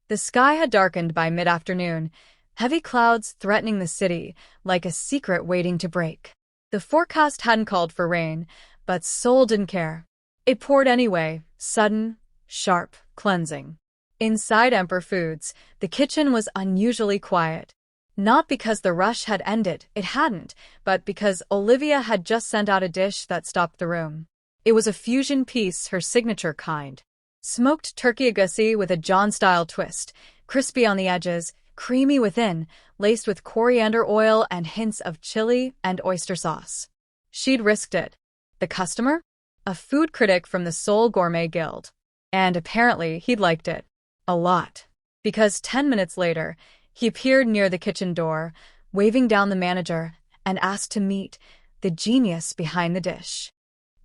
The sky had darkened by mid-afternoon, heavy clouds threatening the city like a secret waiting to break. The forecast hadn't called for rain, but Seoul didn't care. It poured anyway, sudden, sharp, cleansing. Inside Emperor Foods, the kitchen was unusually quiet. Not because the rush had ended, it hadn't, but because Olivia had just sent out a dish that stopped the room. It was a fusion piece, her signature kind. Smoked turkey agusi with a John-style twist, crispy on the edges, creamy within, laced with coriander oil and hints of chili and oyster sauce. She'd risked it. The customer? A food critic from the Seoul Gourmet Guild. And apparently he'd liked it. A lot. Because 10 minutes later, he appeared near the kitchen door, waving down the manager, and asked to meet the genius behind the dish.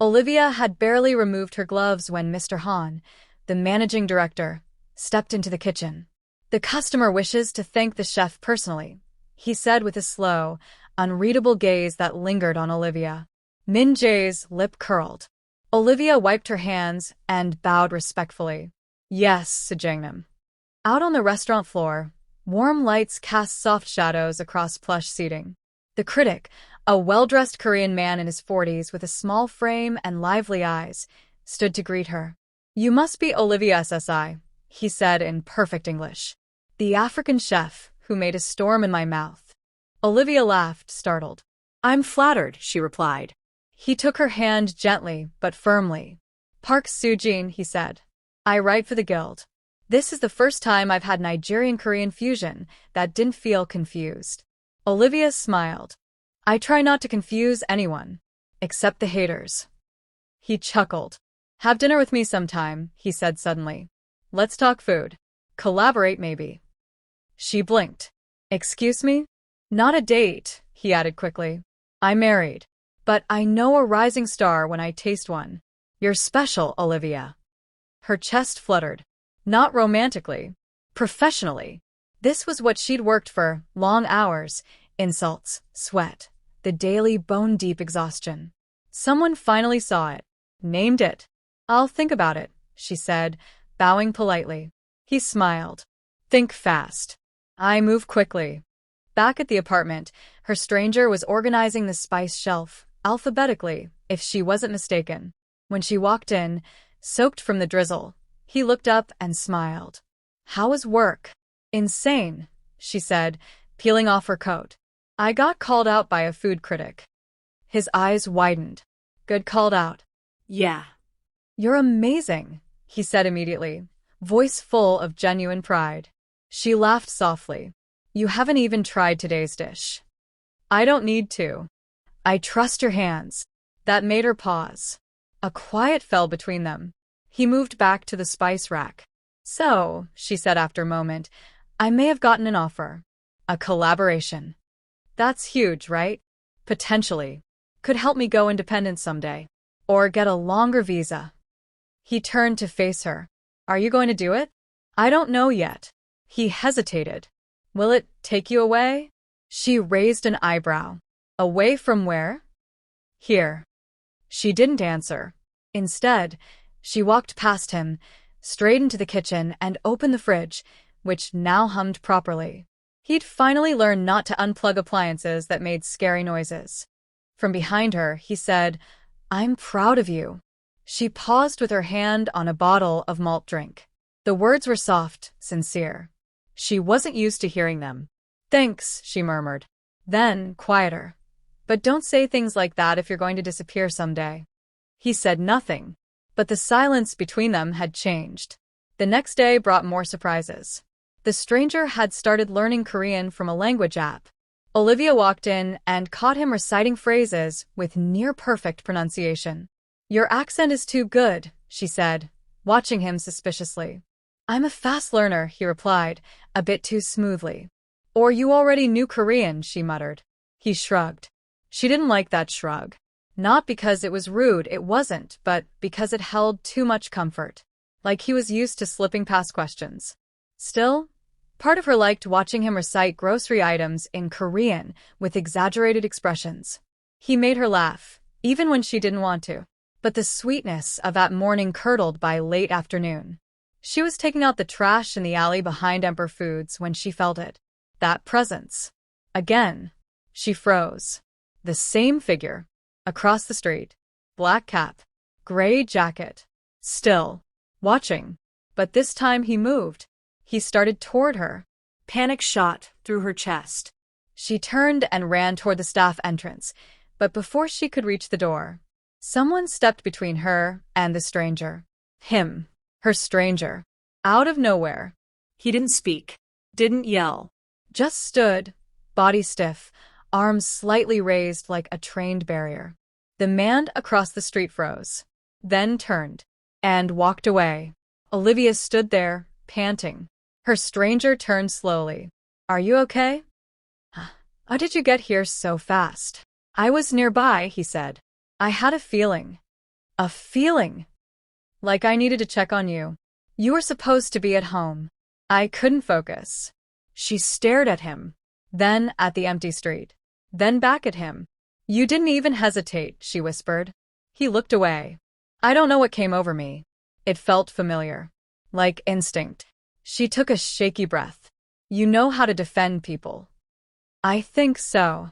Olivia had barely removed her gloves when Mr. Han, the managing director, stepped into the kitchen. "The customer wishes to thank the chef personally," he said with a slow, unreadable gaze that lingered on Olivia. Min Jae's lip curled. Olivia wiped her hands and bowed respectfully. "Yes, Sejangnam." Out on the restaurant floor, warm lights cast soft shadows across plush seating. The critic, a well-dressed Korean man in his 40s with a small frame and lively eyes, stood to greet her. "You must be Olivia SSI," he said in perfect English. "The African chef who made a storm in my mouth." Olivia laughed, startled. "I'm flattered," she replied. He took her hand gently but firmly. "Park Soo-jin," he said. "I write for the guild. This is the first time I've had Nigerian-Korean fusion that didn't feel confused." Olivia smiled. "I try not to confuse anyone, except the haters." He chuckled. "Have dinner with me sometime," he said suddenly. "Let's talk food. Collaborate, maybe." She blinked. "Excuse me?" "Not a date," he added quickly. "I'm married. But I know a rising star when I taste one. You're special, Olivia." Her chest fluttered. Not romantically. Professionally. This was what she'd worked for, long hours, insults, sweat, the daily bone-deep exhaustion. Someone finally saw it. Named it. "I'll think about it," she said, bowing politely. He smiled. "Think fast." "I move quickly." Back at the apartment, her stranger was organizing the spice shelf, alphabetically, if she wasn't mistaken. When she walked in, soaked from the drizzle, he looked up and smiled. "How was work?" "Insane," she said, peeling off her coat. "I got called out by a food critic." His eyes widened. "Good called out." "Yeah." "You're amazing," he said immediately, voice full of genuine pride. She laughed softly. "You haven't even tried today's dish." "I don't need to. I trust your hands." That made her pause. A quiet fell between them. He moved back to the spice rack. "So," she said after a moment, "I may have gotten an offer. A collaboration. That's huge, right? Potentially. Could help me go independent someday. Or get a longer visa." He turned to face her. "Are you going to do it?" "I don't know yet." He hesitated. "Will it take you away?" She raised an eyebrow. "Away from where?" "Here." She didn't answer. Instead, she walked past him, straight into the kitchen and opened the fridge, which now hummed properly. He'd finally learned not to unplug appliances that made scary noises. From behind her, he said, "I'm proud of you." She paused with her hand on a bottle of malt drink. The words were soft, sincere. She wasn't used to hearing them. "Thanks," she murmured. Then, quieter. "But don't say things like that if you're going to disappear someday." He said nothing, but the silence between them had changed. The next day brought more surprises. The stranger had started learning Korean from a language app. Olivia walked in and caught him reciting phrases with near-perfect pronunciation. "Your accent is too good," she said, watching him suspiciously. "I'm a fast learner," he replied, a bit too smoothly. "Or you already knew Korean," she muttered. He shrugged. She didn't like that shrug. Not because it was rude, it wasn't, but because it held too much comfort. Like he was used to slipping past questions. Still, part of her liked watching him recite grocery items in Korean with exaggerated expressions. He made her laugh, even when she didn't want to. But the sweetness of that morning curdled by late afternoon. She was taking out the trash in the alley behind Emperor Foods when she felt it. That presence. Again. She froze. The same figure. Across the street. Black cap. Gray jacket. Still. Watching. But this time he moved. He started toward her. Panic shot through her chest. She turned and ran toward the staff entrance, but before she could reach the door, someone stepped between her and the stranger. Him. Her stranger. Out of nowhere. He didn't speak. Didn't yell. Just stood, body stiff, arms slightly raised like a trained barrier. The man across the street froze, then turned, and walked away. Olivia stood there, panting. Her stranger turned slowly. Are you okay? How did you get here so fast? I was nearby, he said. I had a feeling. A feeling. Like I needed to check on you. You were supposed to be at home. I couldn't focus. She stared at him, then at the empty street, then back at him. You didn't even hesitate, she whispered. He looked away. I don't know what came over me. It felt familiar. Like instinct. She took a shaky breath. You know how to defend people. I think so.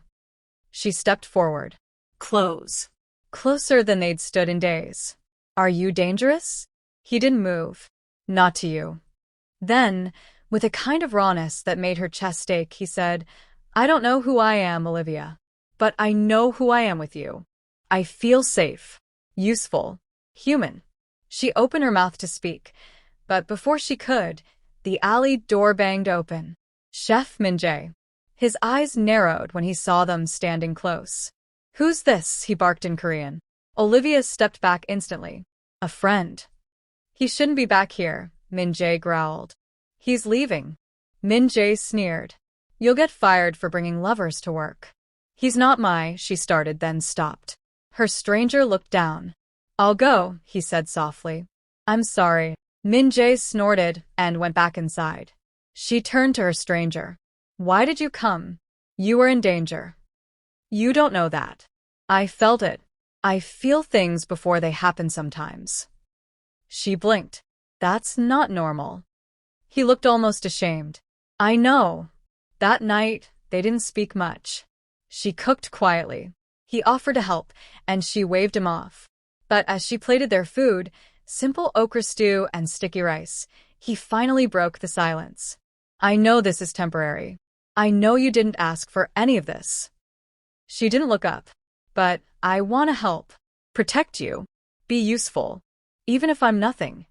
She stepped forward. Close. Closer than they'd stood in days. Are you dangerous? He didn't move. Not to you. Then, with a kind of rawness that made her chest ache, he said, I don't know who I am, Olivia. But I know who I am with you. I feel safe. Useful. Human. She opened her mouth to speak, but before she could, the alley door banged open. Chef Min-jae. His eyes narrowed when he saw them standing close. Who's this? He barked in Korean. Olivia stepped back instantly. A friend. He shouldn't be back here, Min-jae growled. He's leaving. Min-jae sneered. You'll get fired for bringing lovers to work. He's not she started, then stopped. Her stranger looked down. I'll go, he said softly. I'm sorry. Min-jae snorted and went back inside. She turned to her stranger. Why did you come? You were in danger. You don't know that. I felt it. I feel things before they happen sometimes. She blinked. That's not normal. He looked almost ashamed. I know. That night, they didn't speak much. She cooked quietly. He offered to help, and she waved him off. But as she plated their food, simple okra stew and sticky rice, he finally broke the silence. I know this is temporary. I know you didn't ask for any of this. She didn't look up. But I want to help. Protect you. Be useful. Even if I'm nothing.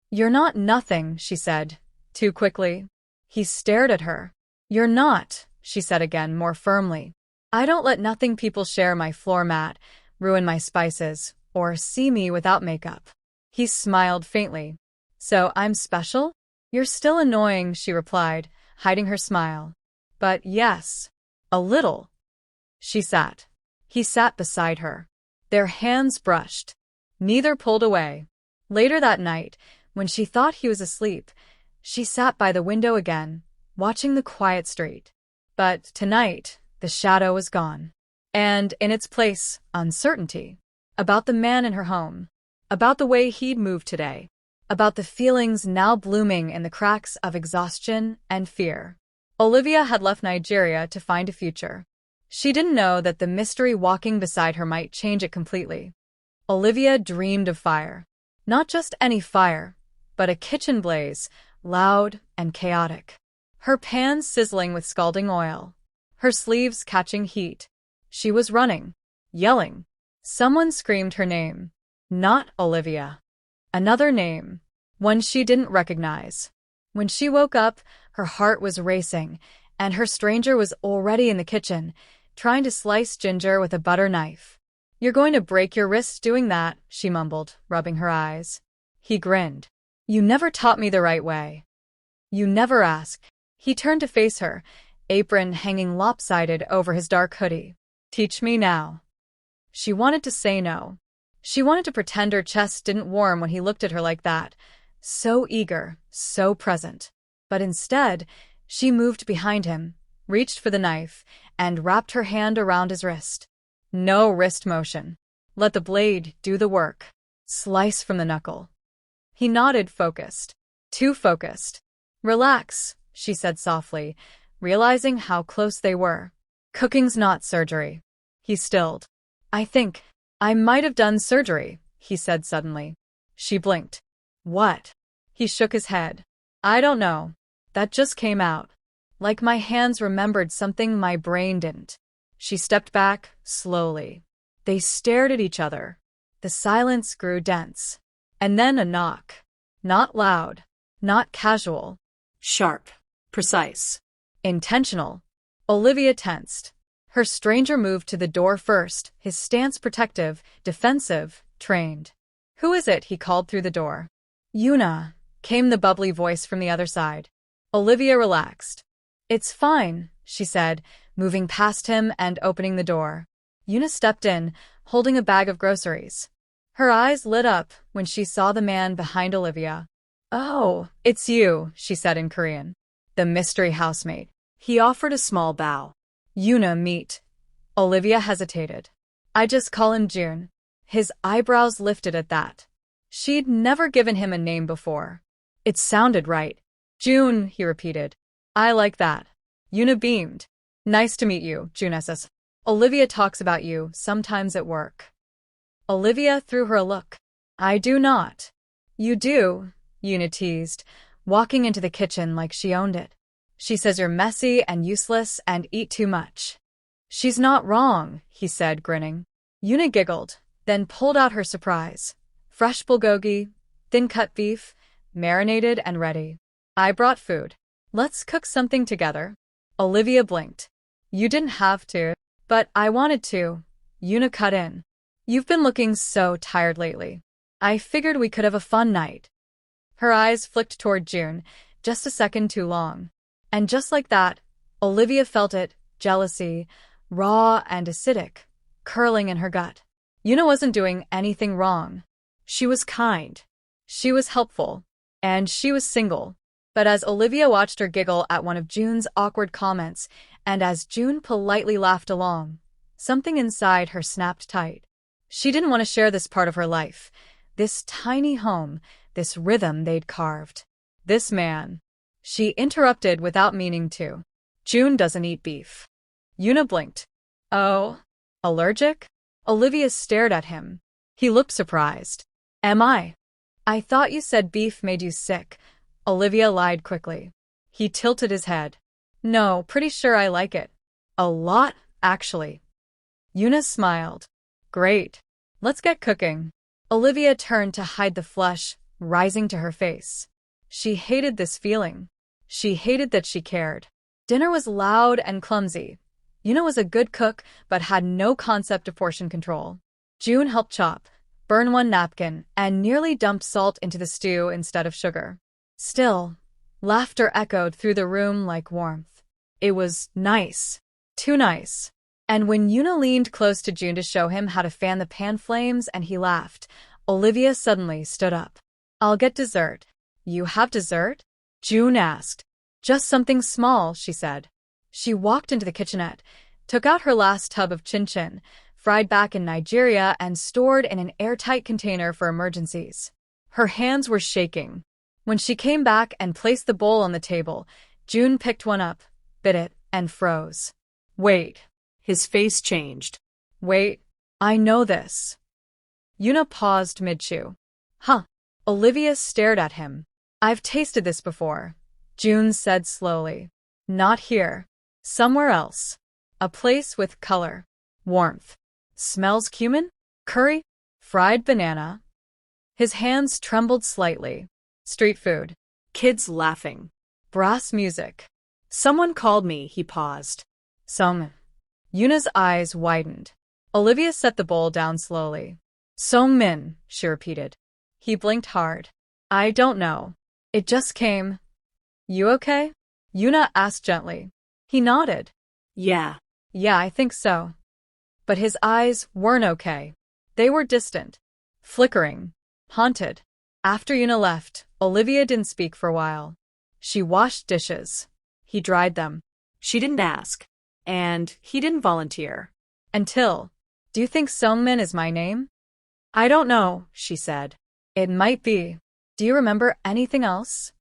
You're not nothing, she said, too quickly. He stared at her. You're not, she said again, more firmly. I don't let nothing people share my floor mat, ruin my spices, or see me without makeup. He smiled faintly. So I'm special? You're still annoying, she replied, hiding her smile. But yes, a little. She sat. He sat beside her. Their hands brushed. Neither pulled away. Later that night, when she thought he was asleep, she sat by the window again, watching the quiet street. But tonight, the shadow was gone. And in its place, uncertainty. About the man in her home. About the way he'd moved today. About the feelings now blooming in the cracks of exhaustion and fear. Olivia had left Nigeria to find a future. She didn't know that the mystery walking beside her might change it completely. Olivia dreamed of fire. Not just any fire, but a kitchen blaze, loud and chaotic. Her pan sizzling with scalding oil. Her sleeves catching heat. She was running, yelling. Someone screamed her name. Not Olivia. Another name. One she didn't recognize. When she woke up, her heart was racing, and her stranger was already in the kitchen, trying to slice ginger with a butter knife. You're going to break your wrist doing that, she mumbled, rubbing her eyes. He grinned. You never taught me the right way. You never asked. He turned to face her, apron hanging lopsided over his dark hoodie. Teach me now. She wanted to say no. She wanted to pretend her chest didn't warm when he looked at her like that. So eager, so present. But instead, she moved behind him, reached for the knife, and wrapped her hand around his wrist. No wrist motion. Let the blade do the work. Slice from the knuckle. He nodded, focused. Too focused. Relax, she said softly, realizing how close they were. Cooking's not surgery. He stilled. I think I might have done surgery, he said suddenly. She blinked. What? He shook his head. I don't know. That just came out. Like my hands remembered something my brain didn't. She stepped back, slowly. They stared at each other. The silence grew dense. And then a knock. Not loud. Not casual. Sharp. Precise. Intentional. Olivia tensed. Her stranger moved to the door first, his stance protective, defensive, trained. Who is it? He called through the door. Una, came the bubbly voice from the other side. Olivia relaxed. It's fine, she said, moving past him and opening the door. Una stepped in, holding a bag of groceries. Her eyes lit up when she saw the man behind Olivia. Oh, it's you, she said in Korean. The mystery housemate. He offered a small bow. Una, meet. Olivia hesitated. I just call him June. His eyebrows lifted at that. She'd never given him a name before. It sounded right. June, he repeated. I like that. Una beamed. Nice to meet you, June says. Olivia talks about you, sometimes at work. Olivia threw her a look. I do not. You do, Una teased, walking into the kitchen like she owned it. She says you're messy and useless and eat too much. She's not wrong, he said, grinning. Una giggled, then pulled out her surprise. Fresh bulgogi, thin-cut beef, marinated and ready. I brought food. Let's cook something together. Olivia blinked. You didn't have to, but I wanted to. Una cut in. You've been looking so tired lately. I figured we could have a fun night. Her eyes flicked toward June, just a second too long. And just like that, Olivia felt it, jealousy, raw and acidic, curling in her gut. Una wasn't doing anything wrong. She was kind. She was helpful. And she was single. But as Olivia watched her giggle at one of June's awkward comments, and as June politely laughed along, something inside her snapped tight. She didn't want to share this part of her life, this tiny home, this rhythm they'd carved. This man. She interrupted without meaning to. June doesn't eat beef. Una blinked. Oh, allergic? Olivia stared at him. He looked surprised. Am I? I thought you said beef made you sick. Olivia lied quickly. He tilted his head. No, pretty sure I like it. A lot, actually. Una smiled. Great. Let's get cooking. Olivia turned to hide the flush rising to her face. She hated this feeling. She hated that she cared. Dinner was loud and clumsy. Una was a good cook, but had no concept of portion control. June helped chop, burn one napkin, and nearly dumped salt into the stew instead of sugar. Still, laughter echoed through the room like warmth. It was nice. Too nice. And when Una leaned close to June to show him how to fan the pan flames and he laughed, Olivia suddenly stood up. I'll get dessert. You have dessert? June asked. Just something small, she said. She walked into the kitchenette, took out her last tub of chinchin, fried back in Nigeria and stored in an airtight container for emergencies. Her hands were shaking. When she came back and placed the bowl on the table, June picked one up, bit it, and froze. Wait. His face changed. Wait. I know this. Una paused mid-chew. Huh. Olivia stared at him. I've tasted this before, June said slowly. Not here. Somewhere else. A place with color. Warmth. Smells cumin? Curry? Fried banana? His hands trembled slightly. Street food. Kids laughing. Brass music. Someone called me, he paused. Someone. Una's eyes widened. Olivia set the bowl down slowly. Song-min, she repeated. He blinked hard. I don't know. It just came. You okay? Una asked gently. He nodded. Yeah, I think so. But his eyes weren't okay. They were distant. Flickering. Haunted. After Una left, Olivia didn't speak for a while. She washed dishes. He dried them. She didn't ask. And he didn't volunteer. Until, do you think Songmin is my name? I don't know, she said. It might be. Do you remember anything else?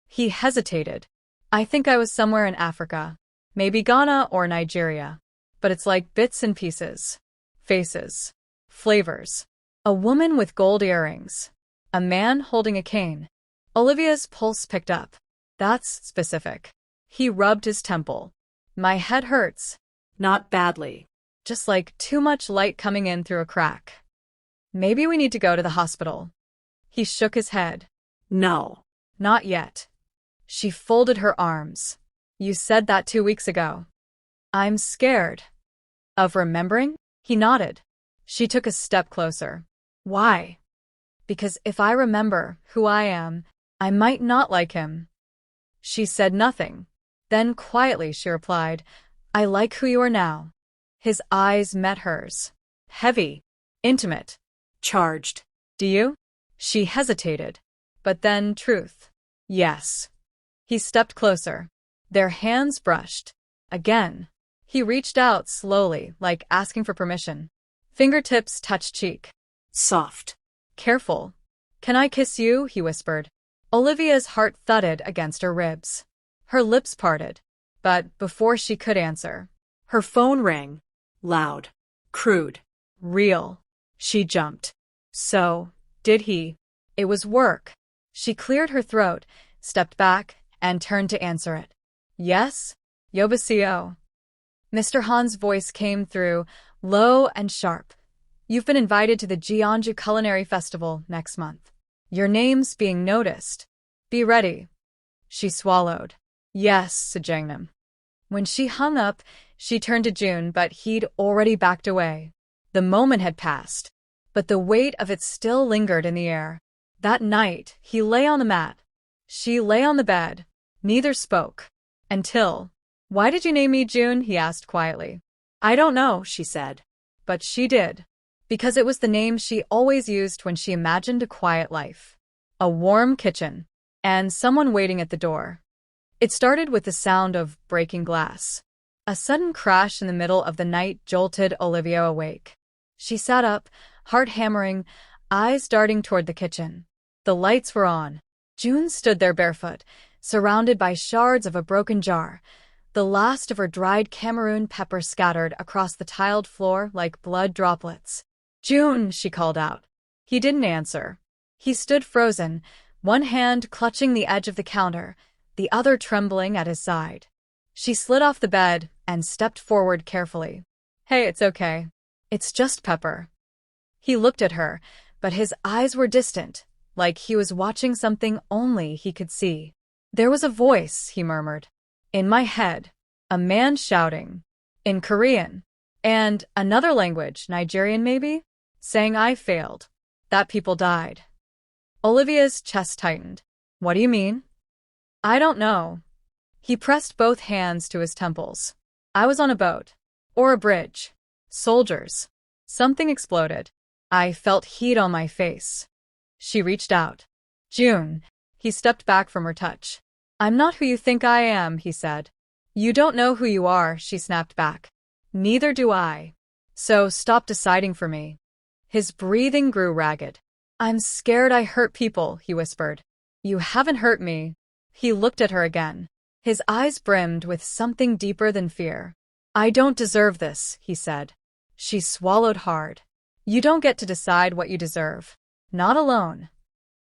He hesitated. I think I was somewhere in Africa. Maybe Ghana or Nigeria. But it's like bits and pieces. Faces. Flavors. A woman with gold earrings. A man holding a cane. Olivia's pulse picked up. That's specific. He rubbed his temple. My head hurts. Not badly. Just like too much light coming in through a crack. Maybe we need to go to the hospital. He shook his head. No. Not yet. She folded her arms. You said that 2 weeks ago. I'm scared. Of remembering? He nodded. She took a step closer. Why? Because if I remember who I am, I might not like him. She said nothing. Then quietly she replied, I like who you are now. His eyes met hers. Heavy. Intimate. Charged. Do you? She hesitated. But then truth. Yes. He stepped closer. Their hands brushed. Again. He reached out slowly, like asking for permission. Fingertips touched cheek. Soft. Careful. Can I kiss you? He whispered. Olivia's heart thudded against her ribs. Her lips parted. But before she could answer, her phone rang. Loud. Crude. Real. She jumped. So, did he? It was work. She cleared her throat, stepped back, and turned to answer it. Yes? Yobasio. Mr. Han's voice came through, low and sharp. You've been invited to the Jeonju Culinary Festival next month. Your name's being noticed. Be ready. She swallowed. Yes, Sejangnam. When she hung up, she turned to June, but he'd already backed away. The moment had passed, but the weight of it still lingered in the air. That night, he lay on the mat. She lay on the bed. Neither spoke. Until, why did you name me June? He asked quietly. I don't know, she said. But she did. Because it was the name she always used when she imagined a quiet life. A warm kitchen. And someone waiting at the door. It started with the sound of breaking glass. A sudden crash in the middle of the night jolted Olivia awake. She sat up, heart hammering, eyes darting toward the kitchen. The lights were on. June stood there barefoot, surrounded by shards of a broken jar, the last of her dried Cameroon pepper scattered across the tiled floor like blood droplets. June, she called out. He didn't answer. He stood frozen, one hand clutching the edge of the counter, the other trembling at his side. She slid off the bed and stepped forward carefully. Hey, it's okay. It's just pepper. He looked at her, but his eyes were distant, like he was watching something only he could see. There was a voice, he murmured. In my head. A man shouting. In Korean. And another language, Nigerian maybe? Saying I failed. That people died. Olivia's chest tightened. What do you mean? I don't know. He pressed both hands to his temples. I was on a boat. Or a bridge. Soldiers. Something exploded. I felt heat on my face. She reached out. June. He stepped back from her touch. I'm not who you think I am, he said. You don't know who you are, she snapped back. Neither do I. So stop deciding for me. His breathing grew ragged. I'm scared I hurt people, he whispered. You haven't hurt me. He looked at her again. His eyes brimmed with something deeper than fear. I don't deserve this, he said. She swallowed hard. You don't get to decide what you deserve. Not alone.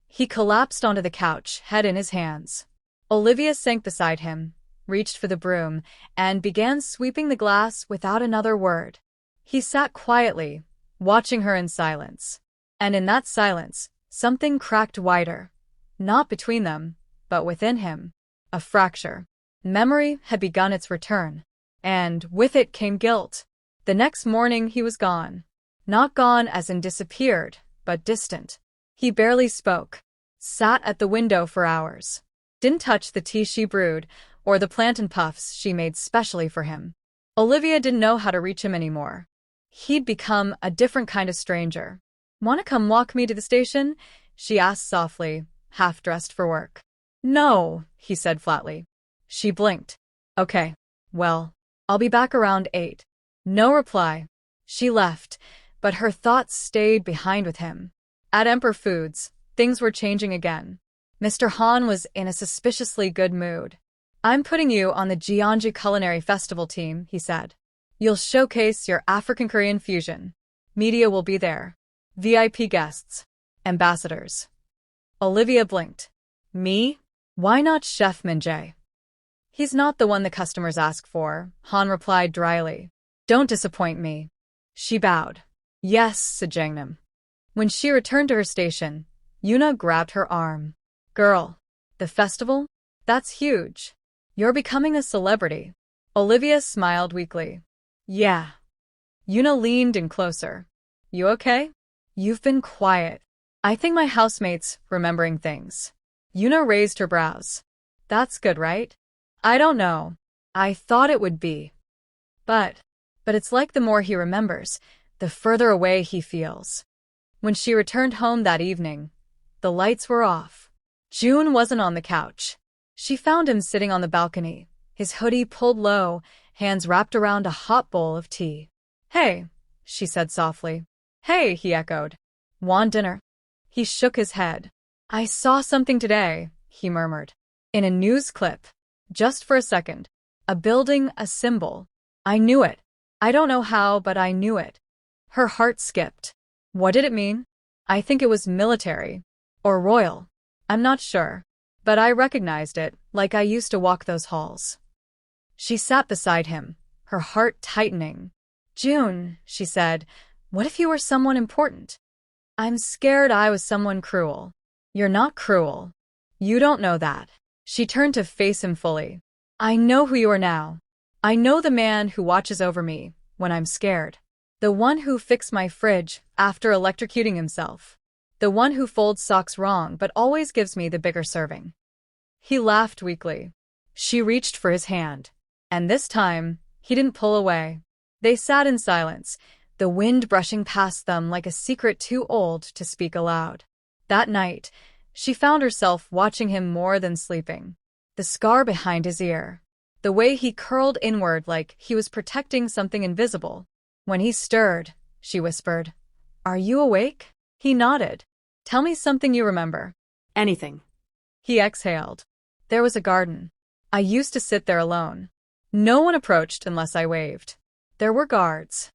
He collapsed onto the couch, head in his hands. Olivia sank beside him, reached for the broom, and began sweeping the glass without another word. He sat quietly, watching her in silence. And in that silence, something cracked wider. Not between them, but within him. A fracture. Memory had begun its return. And with it came guilt. The next morning he was gone. Not gone as in disappeared, but distant. He barely spoke. Sat at the window for hours. Didn't touch the tea she brewed, or the plantain puffs she made specially for him. Olivia didn't know how to reach him anymore. He'd become a different kind of stranger. Want to come walk me to the station? She asked softly, half-dressed for work. No, he said flatly. She blinked. Okay. Well, I'll be back around 8. No reply. She left, but her thoughts stayed behind with him. At Emperor Foods, things were changing again. Mr. Han was in a suspiciously good mood. I'm putting you on the Culinary Festival team, he said. You'll showcase your African-Korean fusion. Media will be there. VIP guests. Ambassadors. Olivia blinked. Me? Why not Chef Min-jae? He's not the one the customers ask for, Han replied dryly. Don't disappoint me. She bowed. Yes, said Jangnam. When she returned to her station, Yuna grabbed her arm. Girl, the festival? That's huge. You're becoming a celebrity. Olivia smiled weakly. Yeah. Yuna leaned in closer. You okay? You've been quiet. I think my housemate's remembering things. Yuna raised her brows. That's good, right? I don't know. I thought it would be. But it's like the more he remembers, the further away he feels. When she returned home that evening, the lights were off. June wasn't on the couch. She found him sitting on the balcony, his hoodie pulled low, hands wrapped around a hot bowl of tea. Hey, she said softly. Hey, he echoed. Want dinner? He shook his head. I saw something today, he murmured. In a news clip. Just for a second. A building, a symbol. I knew it. I don't know how, but I knew it. Her heart skipped. What did it mean? I think it was military. Or royal. I'm not sure. But I recognized it, like I used to walk those halls. She sat beside him, her heart tightening. June, she said, what if you were someone important? I'm scared I was someone cruel. You're not cruel. You don't know that. She turned to face him fully. I know who you are now. I know the man who watches over me when I'm scared. The one who fixed my fridge after electrocuting himself. The one who folds socks wrong but always gives me the bigger serving. He laughed weakly. She reached for his hand. And this time, he didn't pull away. They sat in silence, the wind brushing past them like a secret too old to speak aloud. That night, she found herself watching him more than sleeping. The scar behind his ear. The way he curled inward like he was protecting something invisible. When he stirred, she whispered, Are you awake? He nodded. Tell me something you remember. Anything. He exhaled. There was a garden. I used to sit there alone. No one approached unless I waved. There were guards.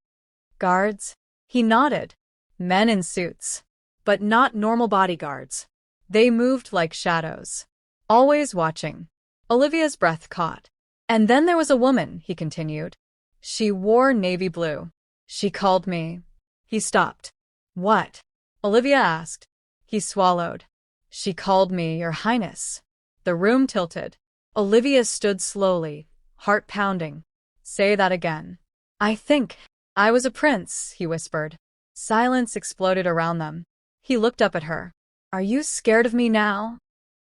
Guards? He nodded. Men in suits. But not normal bodyguards. They moved like shadows. Always watching. Olivia's breath caught. And then there was a woman, he continued. She wore navy blue. She called me. He stopped. What? Olivia asked. He swallowed. She called me, Your Highness. The room tilted. Olivia stood slowly, heart pounding. Say that again. I think I was a prince, he whispered. Silence exploded around them. He looked up at her. Are you scared of me now?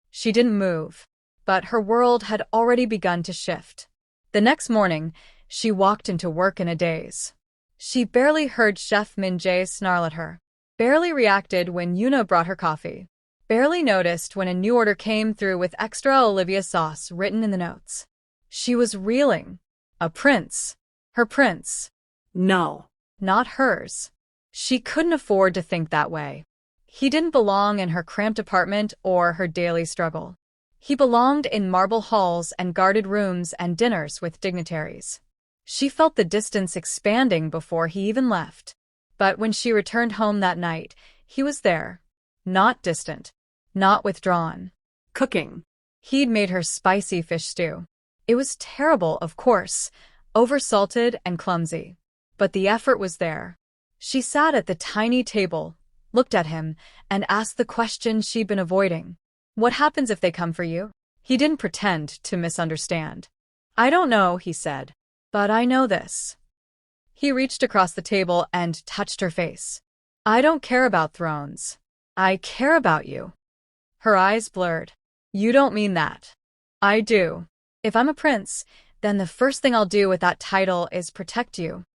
She didn't move, but her world had already begun to shift. The next morning, she walked into work in a daze. She barely heard Chef Min-jae snarl at her. Barely reacted when Yuna brought her coffee. Barely noticed when a new order came through with extra Olivia sauce written in the notes. She was reeling. A prince. Her prince. No. Not hers. She couldn't afford to think that way. He didn't belong in her cramped apartment or her daily struggle. He belonged in marble halls and guarded rooms and dinners with dignitaries. She felt the distance expanding before he even left. But when she returned home that night, he was there. Not distant. Not withdrawn. Cooking. He'd made her spicy fish stew. It was terrible, of course, oversalted and clumsy. But the effort was there. She sat at the tiny table, looked at him, and asked the question she'd been avoiding. What happens if they come for you? He didn't pretend to misunderstand. I don't know, he said. But I know this. He reached across the table and touched her face. I don't care about thrones. I care about you. Her eyes blurred. You don't mean that. I do. If I'm a prince, then the first thing I'll do with that title is protect you.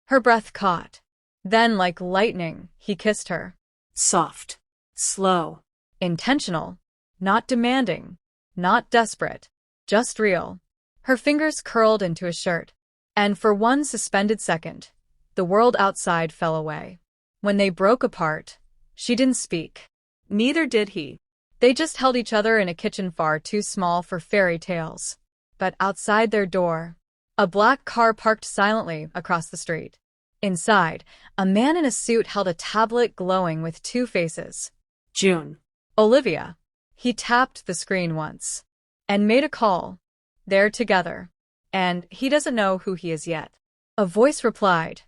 Her breath caught. Then, like lightning, he kissed her. Soft. Slow. Intentional. Not demanding. Not desperate. Just real. Her fingers curled into his shirt. And for one suspended second, the world outside fell away. When they broke apart, she didn't speak. Neither did he. They just held each other in a kitchen far too small for fairy tales. But outside their door, a black car parked silently across the street. Inside, a man in a suit held a tablet glowing with two faces. June. Olivia. He tapped the screen once and made a call. They're together, and he doesn't know who he is yet. A voice replied,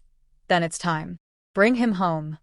"Then it's time. Bring him home."